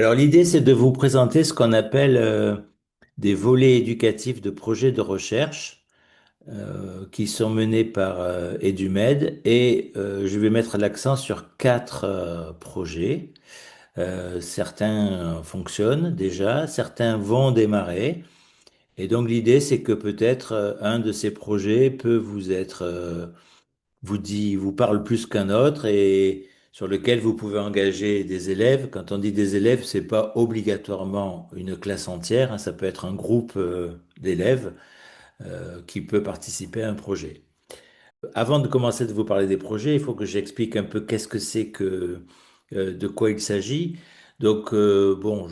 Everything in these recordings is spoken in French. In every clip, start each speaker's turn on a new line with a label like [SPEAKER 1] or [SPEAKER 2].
[SPEAKER 1] Alors l'idée, c'est de vous présenter ce qu'on appelle des volets éducatifs de projets de recherche qui sont menés par Edumed et je vais mettre l'accent sur quatre projets. Certains fonctionnent déjà, certains vont démarrer et donc l'idée, c'est que peut-être un de ces projets peut vous être vous parle plus qu'un autre et sur lequel vous pouvez engager des élèves. Quand on dit des élèves, c'est pas obligatoirement une classe entière, hein, ça peut être un groupe d'élèves qui peut participer à un projet. Avant de commencer de vous parler des projets, il faut que j'explique un peu qu'est-ce que c'est que de quoi il s'agit. Donc, bon,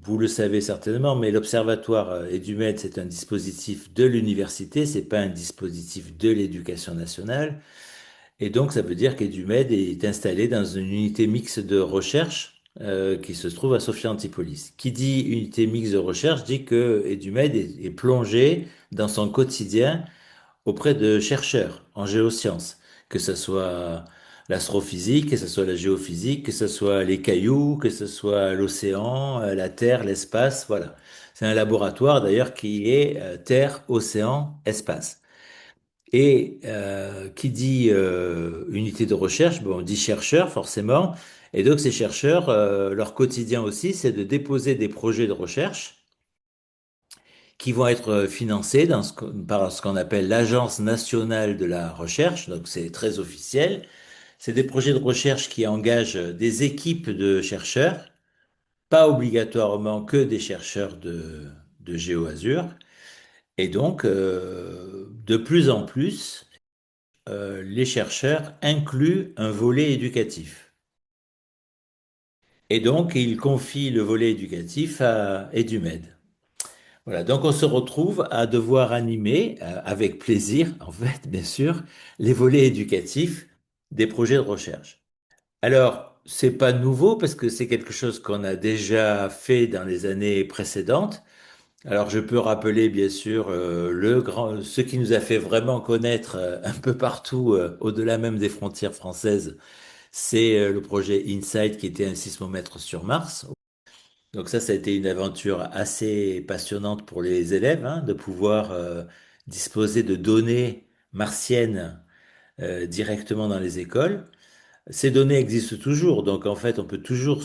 [SPEAKER 1] vous le savez certainement, mais l'Observatoire EduMed, c'est un dispositif de l'université, c'est pas un dispositif de l'éducation nationale. Et donc, ça veut dire qu'EduMed est installé dans une unité mixte de recherche qui se trouve à Sophia Antipolis. Qui dit unité mixte de recherche dit que EduMed est plongé dans son quotidien auprès de chercheurs en géosciences, que ce soit l'astrophysique, que ce soit la géophysique, que ce soit les cailloux, que ce soit l'océan, la Terre, l'espace, voilà. C'est un laboratoire d'ailleurs qui est Terre, océan, espace. Et qui dit unité de recherche, bon, on dit chercheurs forcément. Et donc ces chercheurs, leur quotidien aussi, c'est de déposer des projets de recherche qui vont être financés par ce qu'on appelle l'Agence nationale de la recherche. Donc c'est très officiel. C'est des projets de recherche qui engagent des équipes de chercheurs, pas obligatoirement que des chercheurs de GeoAzur. Et donc, de plus en plus, les chercheurs incluent un volet éducatif. Et donc, ils confient le volet éducatif à Edumed. Voilà, donc on se retrouve à devoir animer, avec plaisir, en fait, bien sûr, les volets éducatifs des projets de recherche. Alors, c'est pas nouveau parce que c'est quelque chose qu'on a déjà fait dans les années précédentes. Alors, je peux rappeler, bien sûr, ce qui nous a fait vraiment connaître un peu partout, au-delà même des frontières françaises, c'est le projet InSight qui était un sismomètre sur Mars. Donc ça a été une aventure assez passionnante pour les élèves, hein, de pouvoir disposer de données martiennes directement dans les écoles. Ces données existent toujours, donc en fait on peut toujours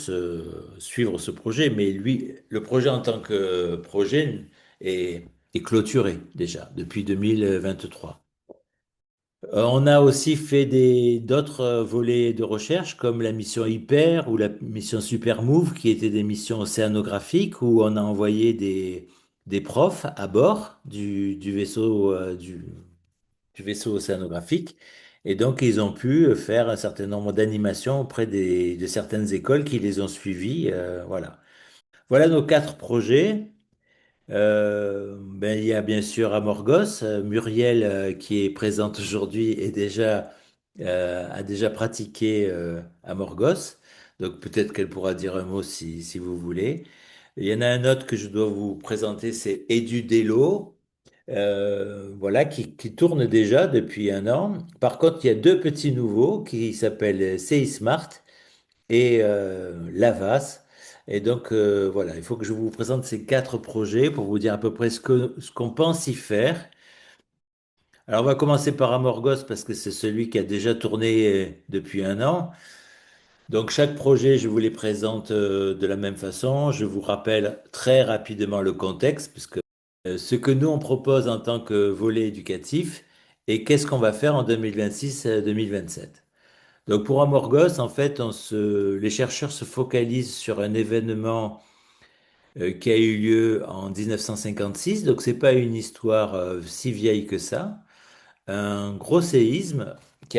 [SPEAKER 1] suivre ce projet, mais lui, le projet en tant que projet est clôturé déjà depuis 2023. On a aussi fait d'autres volets de recherche comme la mission Hyper ou la mission Supermove qui étaient des missions océanographiques où on a envoyé des profs à bord du vaisseau, du vaisseau océanographique. Et donc, ils ont pu faire un certain nombre d'animations auprès de certaines écoles qui les ont suivis. Voilà. Voilà nos quatre projets. Ben, il y a bien sûr Amorgos, Muriel qui est présente aujourd'hui a déjà pratiqué Amorgos, donc peut-être qu'elle pourra dire un mot si vous voulez. Il y en a un autre que je dois vous présenter, c'est EduDelo, voilà, qui tourne déjà depuis un an. Par contre, il y a deux petits nouveaux qui s'appellent CI-Smart et Lavas. Et donc, voilà, il faut que je vous présente ces quatre projets pour vous dire à peu près ce qu'on pense y faire. Alors, on va commencer par Amorgos parce que c'est celui qui a déjà tourné depuis un an. Donc, chaque projet, je vous les présente de la même façon. Je vous rappelle très rapidement le contexte, puisque ce que nous, on propose en tant que volet éducatif et qu'est-ce qu'on va faire en 2026-2027. Donc pour Amorgos, en fait, les chercheurs se focalisent sur un événement qui a eu lieu en 1956. Donc c'est pas une histoire si vieille que ça. Un gros séisme qui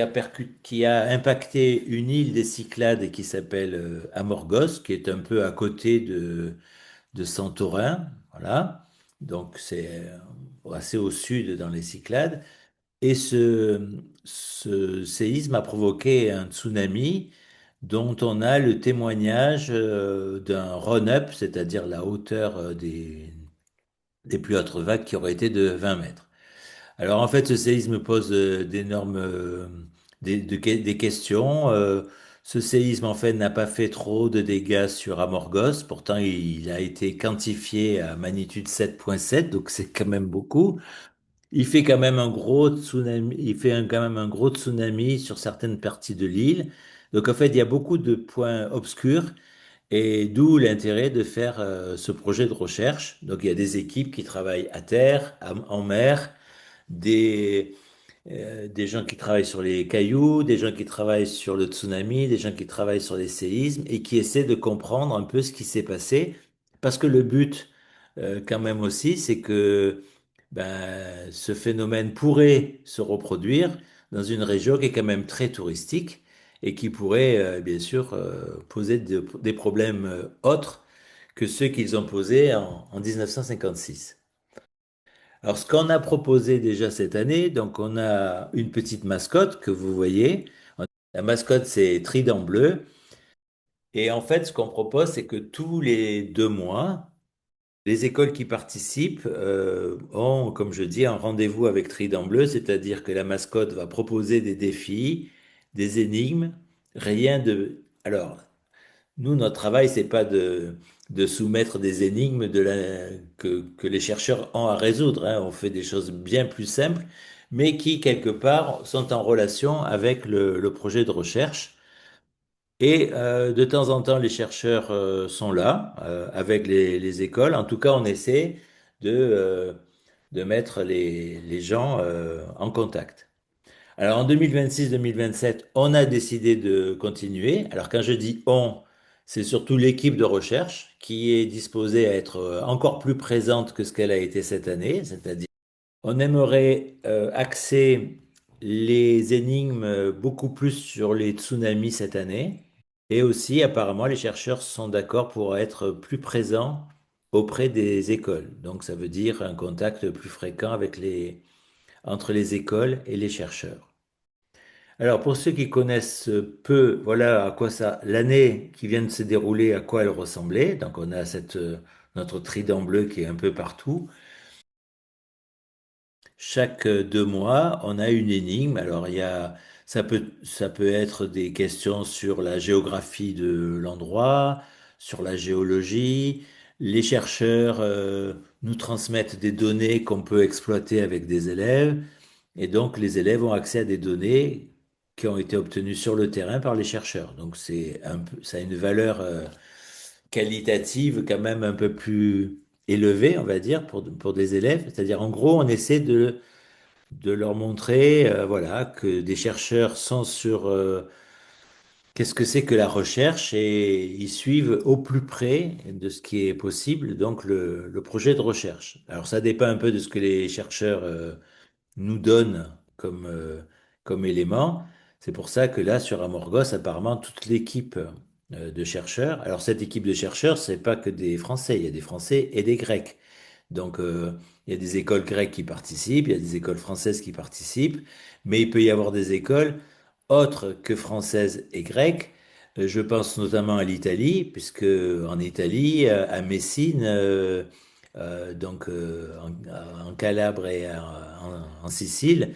[SPEAKER 1] a impacté une île des Cyclades qui s'appelle Amorgos, qui est un peu à côté de Santorin. Voilà. Donc c'est assez au sud dans les Cyclades. Et ce séisme a provoqué un tsunami dont on a le témoignage d'un run-up, c'est-à-dire la hauteur des plus hautes vagues qui aurait été de 20 mètres. Alors en fait, ce séisme pose des questions. Ce séisme, en fait, n'a pas fait trop de dégâts sur Amorgos. Pourtant, il a été quantifié à magnitude 7,7, donc c'est quand même beaucoup. Il fait quand même un gros tsunami, quand même un gros tsunami sur certaines parties de l'île. Donc, en fait, il y a beaucoup de points obscurs et d'où l'intérêt de faire ce projet de recherche. Donc, il y a des équipes qui travaillent à terre, en mer, des, des gens qui travaillent sur les cailloux, des gens qui travaillent sur le tsunami, des gens qui travaillent sur les séismes et qui essaient de comprendre un peu ce qui s'est passé. Parce que le but, quand même aussi, c'est que ce phénomène pourrait se reproduire dans une région qui est quand même très touristique et qui pourrait, bien sûr, poser des problèmes autres que ceux qu'ils ont posés en 1956. Alors, ce qu'on a proposé déjà cette année, donc on a une petite mascotte que vous voyez. La mascotte, c'est Trident Bleu. Et en fait, ce qu'on propose, c'est que tous les 2 mois, les écoles qui participent ont, comme je dis, un rendez-vous avec Trident Bleu, c'est-à-dire que la mascotte va proposer des défis, des énigmes, rien de... Alors, nous, notre travail, c'est pas de soumettre des énigmes que les chercheurs ont à résoudre, hein. On fait des choses bien plus simples, mais qui, quelque part, sont en relation avec le projet de recherche. Et de temps en temps, les chercheurs sont là avec les écoles. En tout cas, on essaie de mettre les gens en contact. Alors en 2026-2027, on a décidé de continuer. Alors quand je dis on, c'est surtout l'équipe de recherche qui est disposée à être encore plus présente que ce qu'elle a été cette année. C'est-à-dire, on aimerait axer les énigmes beaucoup plus sur les tsunamis cette année. Et aussi, apparemment, les chercheurs sont d'accord pour être plus présents auprès des écoles. Donc ça veut dire un contact plus fréquent entre les écoles et les chercheurs. Alors, pour ceux qui connaissent peu, voilà à quoi l'année qui vient de se dérouler, à quoi elle ressemblait. Donc, on a notre trident bleu qui est un peu partout. Chaque 2 mois, on a une énigme. Alors, ça peut être des questions sur la géographie de l'endroit, sur la géologie. Les chercheurs, nous transmettent des données qu'on peut exploiter avec des élèves. Et donc, les élèves ont accès à des données qui ont été obtenues sur le terrain par les chercheurs. Donc, ça a une valeur qualitative quand même un peu plus élevée, on va dire, pour des élèves. C'est-à-dire, en gros, on essaie de leur montrer, voilà, que des chercheurs sont sur qu'est-ce que c'est que la recherche et ils suivent au plus près de ce qui est possible, donc le projet de recherche. Alors, ça dépend un peu de ce que les chercheurs nous donne comme élément. C'est pour ça que là, sur Amorgos, apparemment, toute l'équipe de chercheurs, alors cette équipe de chercheurs, c'est pas que des Français, il y a des Français et des Grecs. Donc, il y a des écoles grecques qui participent, il y a des écoles françaises qui participent, mais il peut y avoir des écoles autres que françaises et grecques. Je pense notamment à l'Italie, puisque en Italie, à Messine, en Calabre et en Sicile,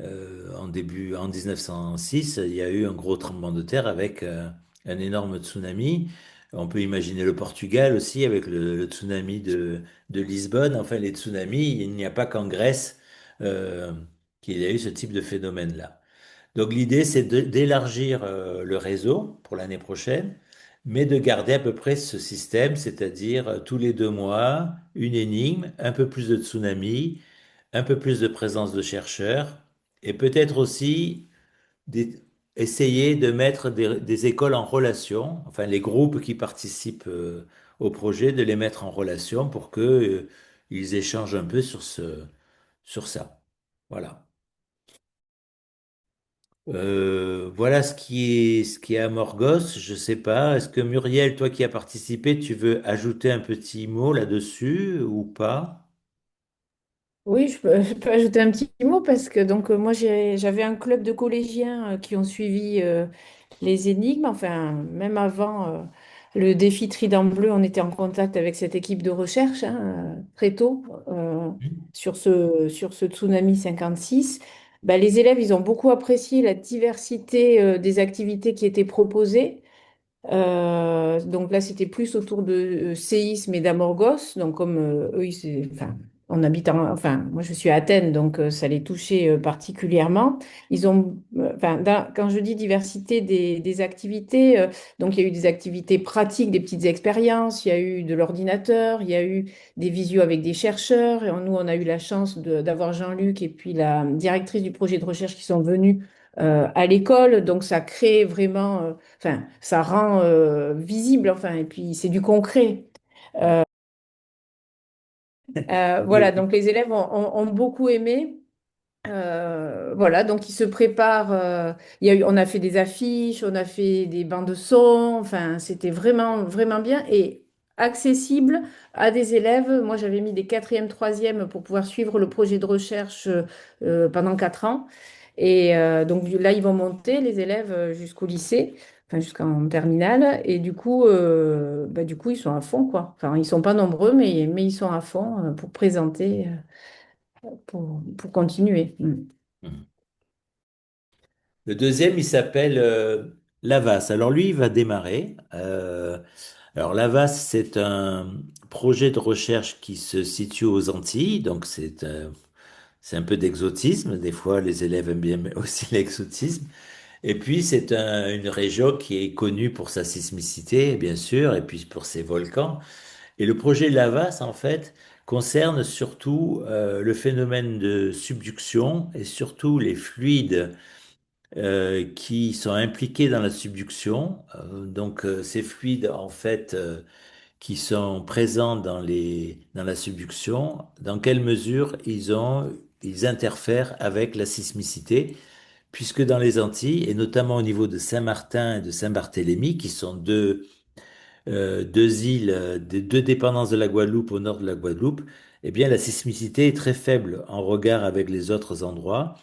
[SPEAKER 1] en 1906, il y a eu un gros tremblement de terre avec un énorme tsunami. On peut imaginer le Portugal aussi avec le tsunami de Lisbonne. Enfin, les tsunamis, il n'y a pas qu'en Grèce euh, qu'il y a eu ce type de phénomène-là. Donc l'idée, c'est d'élargir le réseau pour l'année prochaine, mais de garder à peu près ce système, c'est-à-dire tous les 2 mois, une énigme, un peu plus de tsunami, un peu plus de présence de chercheurs, et peut-être aussi des- essayer de mettre des écoles en relation, enfin les groupes qui participent au projet, de les mettre en relation pour que, ils échangent un peu sur ça. Voilà. Voilà ce qui est à Morgos. Je sais pas. Est-ce que Muriel, toi qui as participé, tu veux ajouter un petit mot là-dessus ou pas?
[SPEAKER 2] Oui, je peux ajouter un petit mot parce que donc moi j'avais un club de collégiens qui ont suivi les énigmes. Enfin, même avant le défi Trident Bleu, on était en contact avec cette équipe de recherche très tôt sur ce tsunami 56. bah, les élèves, ils ont beaucoup apprécié la diversité des activités qui étaient proposées. Donc là, c'était plus autour de séisme et d'Amorgos. Donc comme eux, enfin, on habite enfin, moi je suis à Athènes, donc ça les touchait particulièrement. Ils ont, enfin, quand je dis diversité des activités, donc il y a eu des activités pratiques, des petites expériences, il y a eu de l'ordinateur, il y a eu des visios avec des chercheurs. Et nous, on a eu la chance d'avoir Jean-Luc et puis la directrice du projet de recherche qui sont venus à l'école. Donc ça crée vraiment enfin, ça rend visible, enfin, et puis c'est du concret. Voilà,
[SPEAKER 1] Oui.
[SPEAKER 2] donc les élèves ont beaucoup aimé. Voilà, donc ils se préparent. On a fait des affiches, on a fait des bandes de son. Enfin, c'était vraiment, vraiment bien et accessible à des élèves. Moi, j'avais mis des quatrièmes, troisièmes pour pouvoir suivre le projet de recherche pendant 4 ans. Et donc là, ils vont monter les élèves jusqu'au lycée, enfin jusqu'en terminale. Et du coup, ils sont à fond, quoi. Enfin, ils sont pas nombreux, mais ils sont à fond pour présenter, pour continuer. Mm.
[SPEAKER 1] Le deuxième, il s'appelle Lavas. Alors lui, il va démarrer. Alors Lavas, c'est un projet de recherche qui se situe aux Antilles, donc c'est un peu d'exotisme. Des fois, les élèves aiment bien aussi l'exotisme. Et puis, une région qui est connue pour sa sismicité, bien sûr, et puis pour ses volcans. Et le projet Lavas, en fait, concerne surtout le phénomène de subduction et surtout les fluides qui sont impliqués dans la subduction. Ces fluides, en fait, qui sont présents dans la subduction, dans quelle mesure ils interfèrent avec la sismicité, puisque dans les Antilles, et notamment au niveau de Saint-Martin et de Saint-Barthélemy, qui sont deux îles, des deux dépendances de la Guadeloupe au nord de la Guadeloupe, eh bien, la sismicité est très faible en regard avec les autres endroits.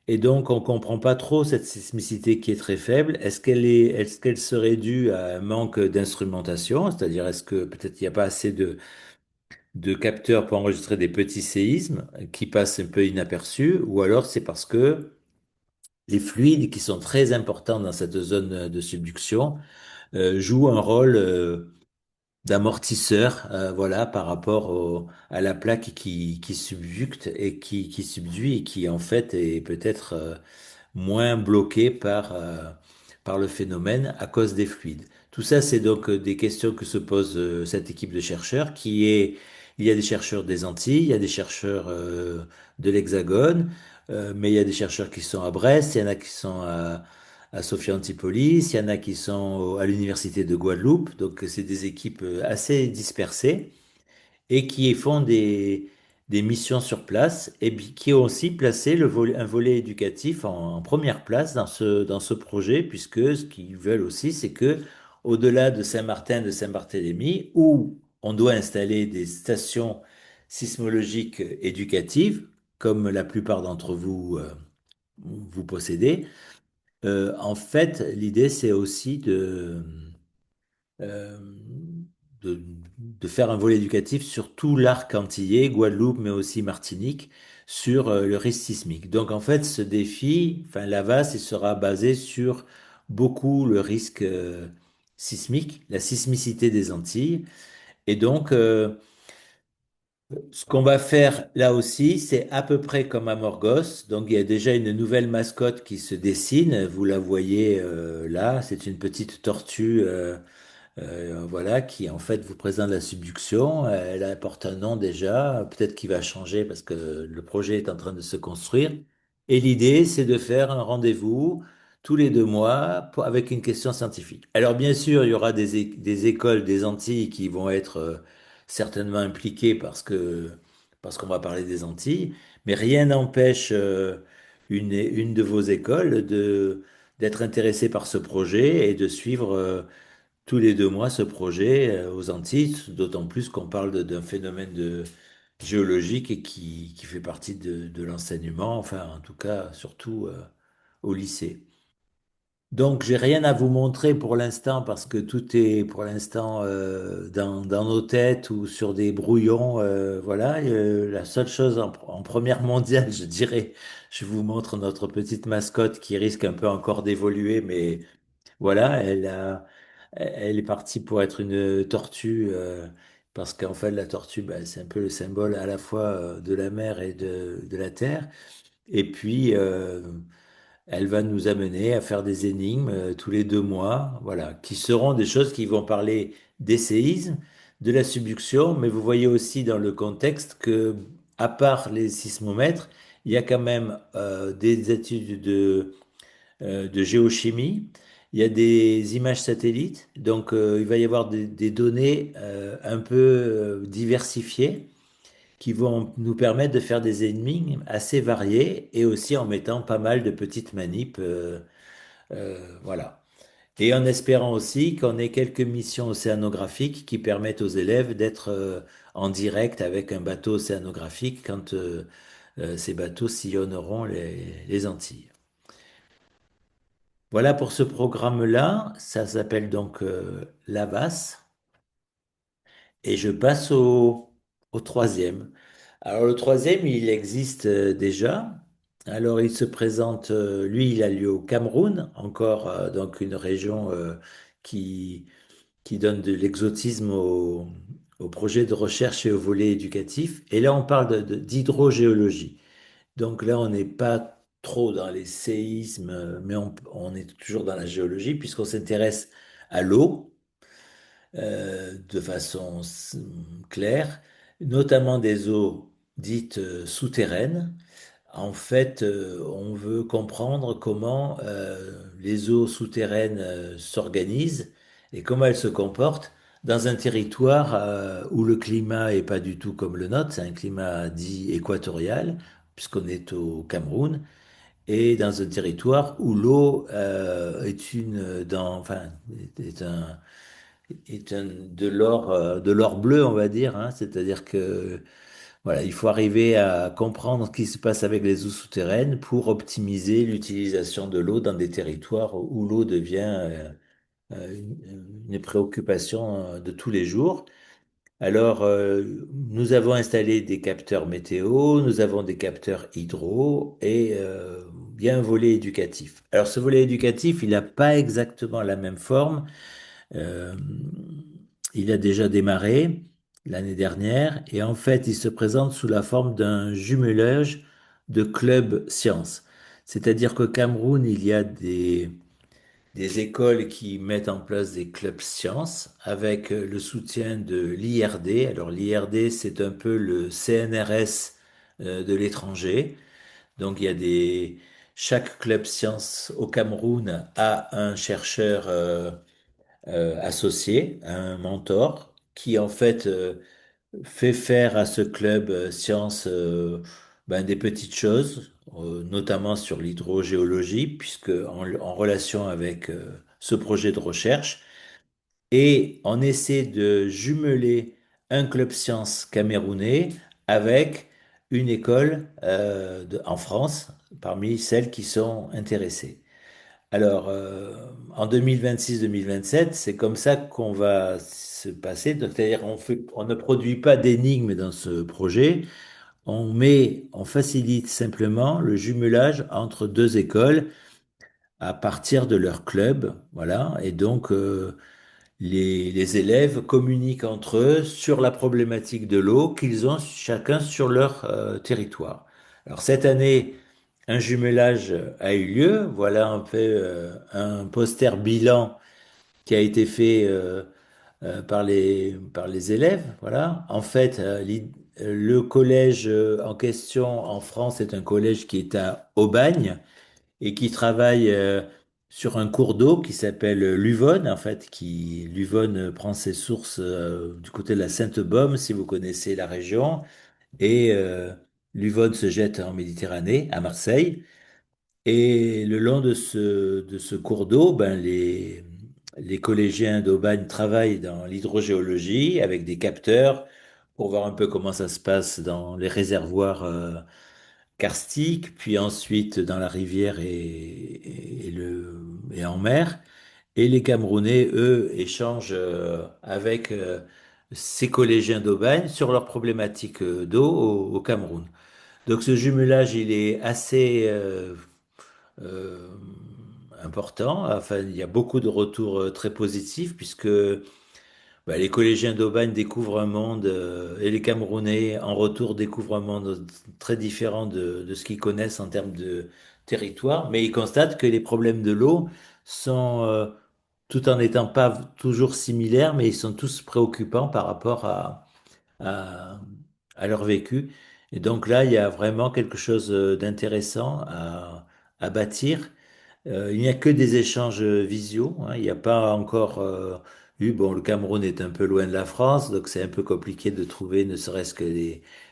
[SPEAKER 1] Et donc, on comprend pas trop cette sismicité qui est très faible. Est-ce qu'elle serait due à un manque d'instrumentation? C'est-à-dire, est-ce que peut-être il n'y a pas assez de capteurs pour enregistrer des petits séismes qui passent un peu inaperçus? Ou alors c'est parce que les fluides qui sont très importants dans cette zone de subduction jouent un rôle d'amortisseur, voilà, par rapport à la plaque qui subducte et qui subduit et qui en fait est peut-être moins bloqué par le phénomène à cause des fluides. Tout ça, c'est donc des questions que se pose cette équipe de chercheurs il y a des chercheurs des Antilles, il y a des chercheurs de l'Hexagone, mais il y a des chercheurs qui sont à Brest, il y en a qui sont à Sophia Antipolis, il y en a qui sont à l'université de Guadeloupe, donc c'est des équipes assez dispersées et qui font des missions sur place et qui ont aussi placé un volet éducatif en première place dans ce projet, puisque ce qu'ils veulent aussi, c'est que au-delà de Saint-Martin, de Saint-Barthélemy, où on doit installer des stations sismologiques éducatives, comme la plupart d'entre vous, vous possédez, en fait, l'idée, c'est aussi euh, de, de faire un volet éducatif sur tout l'arc antillais, Guadeloupe, mais aussi Martinique, sur le risque sismique. Donc en fait, ce défi, enfin l'AVAS, il sera basé sur beaucoup le risque sismique, la sismicité des Antilles. Et donc, ce qu'on va faire là aussi, c'est à peu près comme à Morgos. Donc il y a déjà une nouvelle mascotte qui se dessine. Vous la voyez là, c'est une petite tortue. Voilà, qui en fait vous présente la subduction. Elle apporte un nom déjà, peut-être qu'il va changer parce que le projet est en train de se construire. Et l'idée, c'est de faire un rendez-vous tous les 2 mois avec une question scientifique. Alors bien sûr, il y aura des écoles des Antilles qui vont être certainement impliquées parce qu'on va parler des Antilles, mais rien n'empêche une de vos écoles d'être intéressée par ce projet et de suivre tous les 2 mois ce projet aux Antilles, d'autant plus qu'on parle d'un phénomène géologique et qui fait partie de l'enseignement, enfin en tout cas surtout au lycée. Donc, j'ai rien à vous montrer pour l'instant parce que tout est pour l'instant dans nos têtes ou sur des brouillons. Voilà. La seule chose en première mondiale, je dirais, je vous montre notre petite mascotte qui risque un peu encore d'évoluer, mais voilà, elle est partie pour être une tortue parce qu'en fait, la tortue, ben, c'est un peu le symbole à la fois de la mer et de la terre. Et puis, elle va nous amener à faire des énigmes tous les 2 mois, voilà, qui seront des choses qui vont parler des séismes, de la subduction, mais vous voyez aussi dans le contexte que, à part les sismomètres, il y a quand même des études de géochimie, il y a des images satellites, donc il va y avoir des données un peu diversifiées qui vont nous permettre de faire des énigmes assez variées et aussi en mettant pas mal de petites manips. Voilà. Et en espérant aussi qu'on ait quelques missions océanographiques qui permettent aux élèves d'être en direct avec un bateau océanographique quand ces bateaux sillonneront les Antilles. Voilà pour ce programme-là. Ça s'appelle donc l'AVAS. Et je passe au troisième. Alors le troisième, il existe déjà. Alors il se présente, lui, il a lieu au Cameroun, encore donc une région qui, qui donne de l'exotisme au projet de recherche et au volet éducatif. Et là, on parle d'hydrogéologie. Donc là, on n'est pas trop dans les séismes, mais on est toujours dans la géologie puisqu'on s'intéresse à l'eau de façon claire, notamment des eaux dites souterraines. En fait, on veut comprendre comment les eaux souterraines s'organisent et comment elles se comportent dans un territoire où le climat est pas du tout comme le nôtre, c'est un climat dit équatorial, puisqu'on est au Cameroun, et dans un territoire où l'eau est enfin, est un, de l'or bleu, on va dire, hein. C'est-à-dire que voilà, il faut arriver à comprendre ce qui se passe avec les eaux souterraines pour optimiser l'utilisation de l'eau dans des territoires où l'eau devient une préoccupation de tous les jours. Alors, nous avons installé des capteurs météo, nous avons des capteurs hydro et il y a un volet éducatif. Alors, ce volet éducatif, il n'a pas exactement la même forme. Euh, il a déjà démarré l'année dernière et en fait, il se présente sous la forme d'un jumelage de clubs sciences. C'est-à-dire qu'au Cameroun, il y a des écoles qui mettent en place des clubs sciences avec le soutien de l'IRD. Alors l'IRD, c'est un peu le CNRS de l'étranger. Donc il y a chaque club science au Cameroun a un chercheur associé, un mentor, qui en fait fait faire à ce club science ben, des petites choses, notamment sur l'hydrogéologie, puisque en relation avec ce projet de recherche, et on essaie de jumeler un club science camerounais avec une école en France, parmi celles qui sont intéressées. Alors, en 2026-2027, c'est comme ça qu'on va se passer. Donc, c'est-à-dire, on ne produit pas d'énigmes dans ce projet. On facilite simplement le jumelage entre deux écoles à partir de leur club. Voilà. Et donc, les élèves communiquent entre eux sur la problématique de l'eau qu'ils ont chacun sur leur territoire. Alors, cette année, un jumelage a eu lieu. Voilà un peu un poster bilan qui a été fait par les élèves. Voilà. En fait, le collège en question en France est un collège qui est à Aubagne et qui travaille sur un cours d'eau qui s'appelle l'Uvonne. En fait, l'Uvonne prend ses sources du côté de la Sainte-Baume, si vous connaissez la région, et l'Uvonne se jette en Méditerranée, à Marseille. Et le long de ce cours d'eau, ben, les collégiens d'Aubagne travaillent dans l'hydrogéologie avec des capteurs pour voir un peu comment ça se passe dans les réservoirs karstique, puis ensuite dans la rivière et en mer. Et les Camerounais, eux, échangent avec ces collégiens d'Aubagne sur leurs problématiques d'eau au Cameroun. Donc ce jumelage, il est assez euh, important. Enfin, il y a beaucoup de retours très positifs puisque bah, les collégiens d'Aubagne découvrent un monde et les Camerounais, en retour, découvrent un monde très différent de ce qu'ils connaissent en termes de territoire. Mais ils constatent que les problèmes de l'eau sont, tout en n'étant pas toujours similaires, mais ils sont tous préoccupants par rapport à, à leur vécu. Et donc là, il y a vraiment quelque chose d'intéressant à bâtir. Il n'y a que des échanges visiaux, hein. Il n'y a pas encore eu, bon, le Cameroun est un peu loin de la France, donc c'est un peu compliqué de trouver ne serait-ce que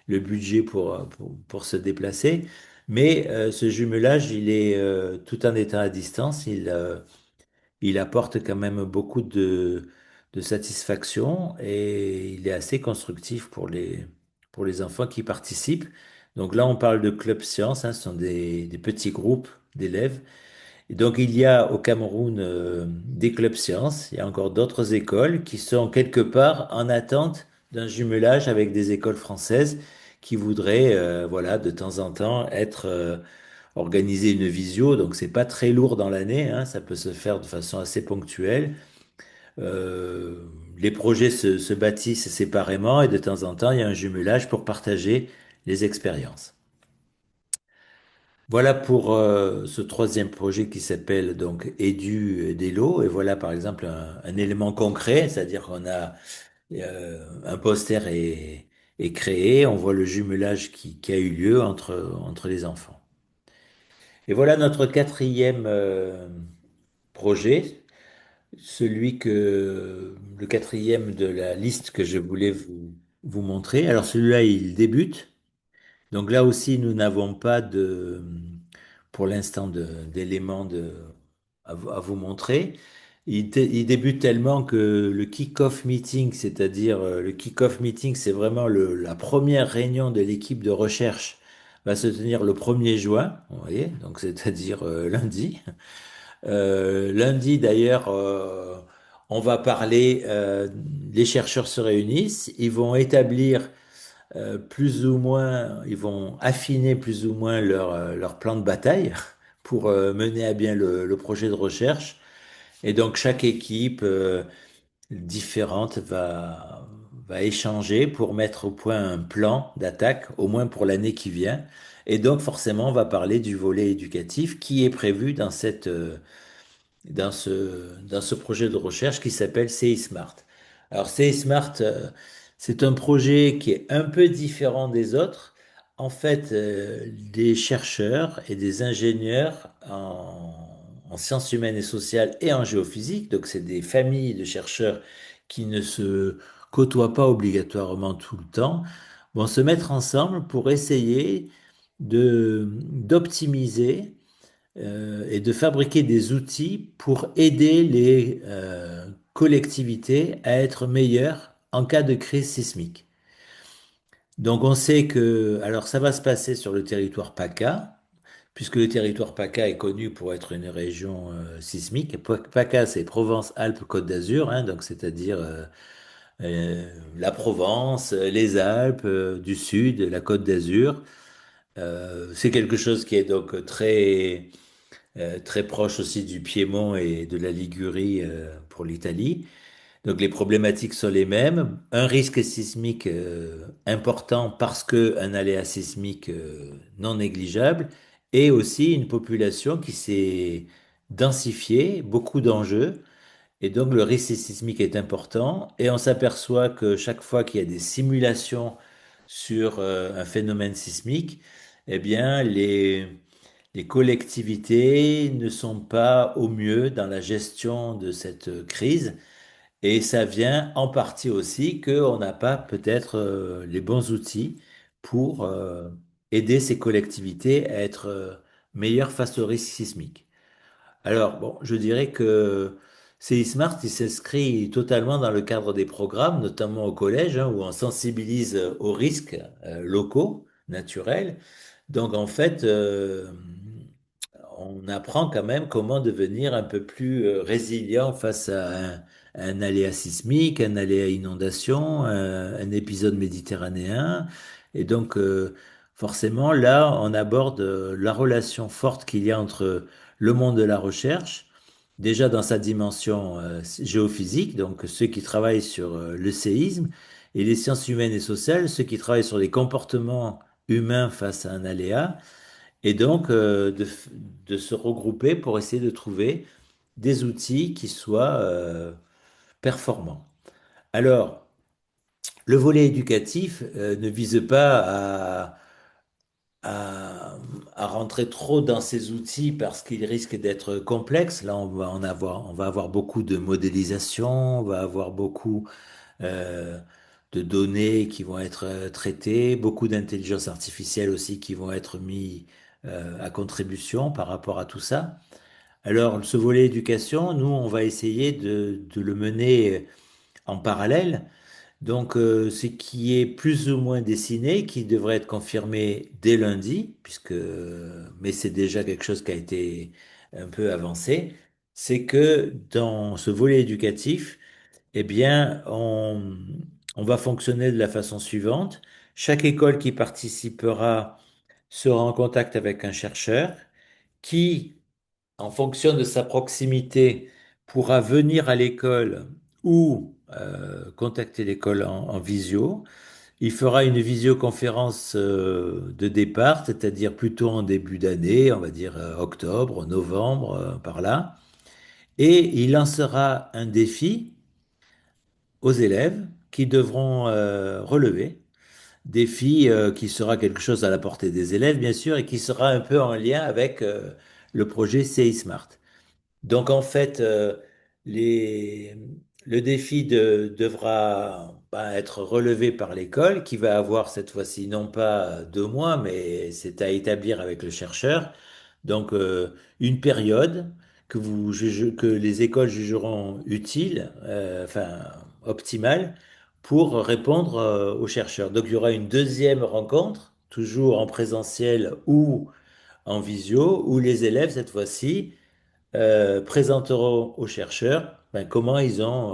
[SPEAKER 1] le budget pour se déplacer. Mais ce jumelage, il est tout en étant à distance, il apporte quand même beaucoup de satisfaction et il est assez constructif pour les enfants qui participent. Donc là, on parle de club science, hein, ce sont des petits groupes d'élèves. Et donc il y a au Cameroun des clubs sciences, il y a encore d'autres écoles qui sont quelque part en attente d'un jumelage avec des écoles françaises qui voudraient, voilà, de temps en temps être organiser une visio. Donc c'est pas très lourd dans l'année, hein, ça peut se faire de façon assez ponctuelle. Euh, les projets se bâtissent séparément et de temps en temps il y a un jumelage pour partager les expériences. Voilà pour ce troisième projet qui s'appelle donc Edu d'Elo. Et voilà par exemple un élément concret, c'est-à-dire qu'on a un poster est créé, on voit le jumelage qui a eu lieu entre les enfants. Et voilà notre quatrième projet, celui que le quatrième de la liste que je voulais vous montrer. Alors celui-là, il débute. Donc là aussi, nous n'avons pas pour l'instant, d'éléments à vous montrer. Il débute tellement que le kick-off meeting, c'est-à-dire le kick-off meeting, c'est vraiment la première réunion de l'équipe de recherche, va se tenir le 1er juin, vous voyez, donc c'est-à-dire lundi. Lundi, d'ailleurs, on va parler, les chercheurs se réunissent, ils vont établir plus ou moins, ils vont affiner plus ou moins leur plan de bataille pour mener à bien le projet de recherche. Et donc chaque équipe différente va échanger pour mettre au point un plan d'attaque, au moins pour l'année qui vient. Et donc forcément, on va parler du volet éducatif qui est prévu dans ce projet de recherche qui s'appelle CI Smart. Alors CI Smart, c'est un projet qui est un peu différent des autres. En fait, des chercheurs et des ingénieurs en sciences humaines et sociales et en géophysique, donc c'est des familles de chercheurs qui ne se côtoient pas obligatoirement tout le temps, vont se mettre ensemble pour essayer d'optimiser et de fabriquer des outils pour aider les collectivités à être meilleures en cas de crise sismique. Donc on sait que, alors ça va se passer sur le territoire PACA, puisque le territoire PACA est connu pour être une région sismique. PACA, c'est Provence-Alpes-Côte d'Azur, hein, donc c'est-à-dire la Provence, les Alpes du Sud, la Côte d'Azur. C'est quelque chose qui est donc très proche aussi du Piémont et de la Ligurie pour l'Italie. Donc les problématiques sont les mêmes. Un risque sismique important parce que un aléa sismique non négligeable et aussi une population qui s'est densifiée, beaucoup d'enjeux. Et donc le risque sismique est important et on s'aperçoit que chaque fois qu'il y a des simulations sur un phénomène sismique, eh bien les collectivités ne sont pas au mieux dans la gestion de cette crise et ça vient en partie aussi qu'on n'a pas peut-être les bons outils pour aider ces collectivités à être meilleures face au risque sismique. Alors, bon, je dirais que CISMART, il s'inscrit totalement dans le cadre des programmes, notamment au collège, hein, où on sensibilise aux risques locaux, naturels, Donc en fait, on apprend quand même comment devenir un peu plus résilient face à un aléa sismique, un aléa inondation, un épisode méditerranéen. Et donc forcément, là, on aborde la relation forte qu'il y a entre le monde de la recherche, déjà dans sa dimension géophysique, donc ceux qui travaillent sur le séisme, et les sciences humaines et sociales, ceux qui travaillent sur les comportements humains face à un aléa, et donc de se regrouper pour essayer de trouver des outils qui soient performants. Alors, le volet éducatif ne vise pas à, à rentrer trop dans ces outils parce qu'ils risquent d'être complexes. Là, on va avoir beaucoup de modélisation, on va avoir beaucoup euh, de données qui vont être traitées, beaucoup d'intelligence artificielle aussi qui vont être mis à contribution par rapport à tout ça. Alors, ce volet éducation, nous, on va essayer de le mener en parallèle. Donc, ce qui est plus ou moins dessiné, qui devrait être confirmé dès lundi, mais c'est déjà quelque chose qui a été un peu avancé, c'est que dans ce volet éducatif, eh bien, on va fonctionner de la façon suivante. Chaque école qui participera sera en contact avec un chercheur qui, en fonction de sa proximité, pourra venir à l'école ou contacter l'école en visio. Il fera une visioconférence de départ, c'est-à-dire plutôt en début d'année, on va dire octobre, novembre, par là. Et il lancera un défi aux élèves qui devront relever. Défi qui sera quelque chose à la portée des élèves, bien sûr, et qui sera un peu en lien avec le projet CI Smart. Donc en fait, les, le défi devra être relevé par l'école qui va avoir cette fois-ci non pas 2 mois, mais c'est à établir avec le chercheur. Donc une période que les écoles jugeront utile, enfin optimale, pour répondre aux chercheurs. Donc il y aura une deuxième rencontre, toujours en présentiel ou en visio, où les élèves cette fois-ci présenteront aux chercheurs comment ils ont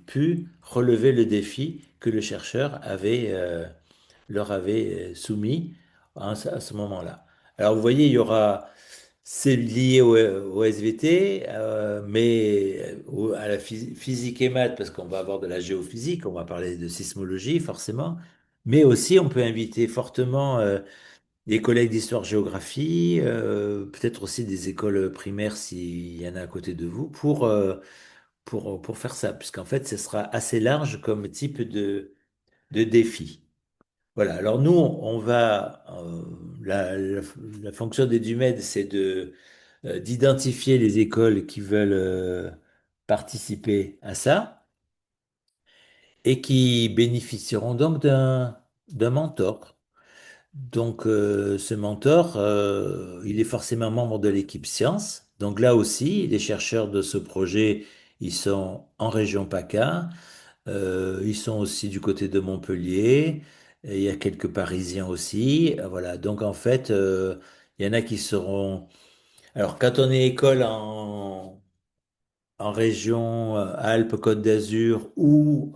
[SPEAKER 1] pu relever le défi que le chercheur leur avait soumis à ce moment-là. Alors vous voyez, c'est lié au SVT, mais à la physique et maths, parce qu'on va avoir de la géophysique, on va parler de sismologie forcément, mais aussi on peut inviter fortement des collègues d'histoire-géographie, peut-être aussi des écoles primaires s'il y en a à côté de vous, pour faire ça, puisqu'en fait, ce sera assez large comme type de défi. Voilà, alors nous, la fonction d'Edumed, c'est d'identifier les écoles qui veulent participer à ça et qui bénéficieront donc d'un mentor. Donc, ce mentor, il est forcément membre de l'équipe science. Donc là aussi, les chercheurs de ce projet, ils sont en région PACA, ils sont aussi du côté de Montpellier, et il y a quelques Parisiens aussi. Voilà, donc en fait, il y en a qui seront... Alors, quand on est école en région Alpes-Côte d'Azur ou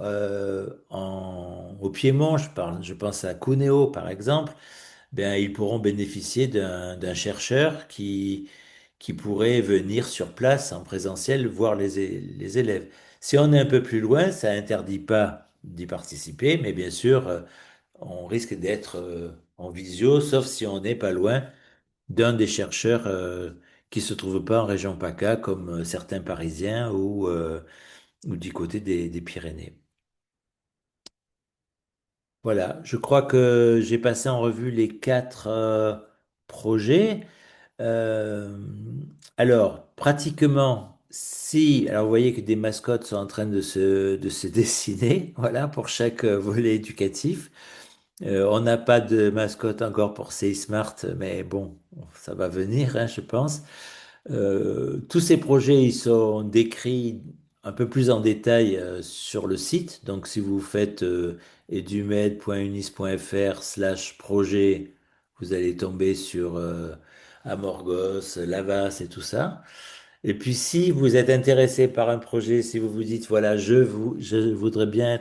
[SPEAKER 1] au Piémont, je pense à Cuneo par exemple, ben, ils pourront bénéficier d'un chercheur qui pourrait venir sur place en présentiel voir les élèves. Si on est un peu plus loin, ça interdit pas d'y participer, mais bien sûr, on risque d'être en visio, sauf si on n'est pas loin d'un des chercheurs qui se trouve pas en région PACA, comme certains Parisiens ou du côté des Pyrénées. Voilà, je crois que j'ai passé en revue les 4 projets. Euh, alors, pratiquement, si, alors vous voyez que des mascottes sont en train de se dessiner, voilà, pour chaque volet éducatif. On n'a pas de mascotte encore pour Smart, mais bon, ça va venir, hein, je pense. Tous ces projets, ils sont décrits un peu plus en détail sur le site. Donc, si vous faites edumed.unis.fr/projet, vous allez tomber sur Amorgos, Lavas et tout ça. Et puis, si vous êtes intéressé par un projet, si vous vous dites, voilà, je voudrais bien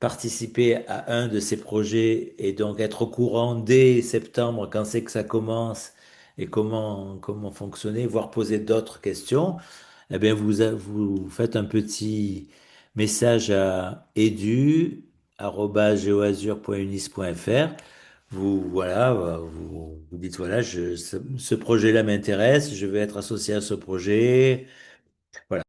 [SPEAKER 1] participer à un de ces projets et donc être au courant dès septembre, quand c'est que ça commence et comment fonctionner, voire poser d'autres questions, eh bien, vous faites un petit message à edu@geoazur.unis.fr. Voilà, vous dites, voilà, ce projet-là m'intéresse, je veux être associé à ce projet. Voilà.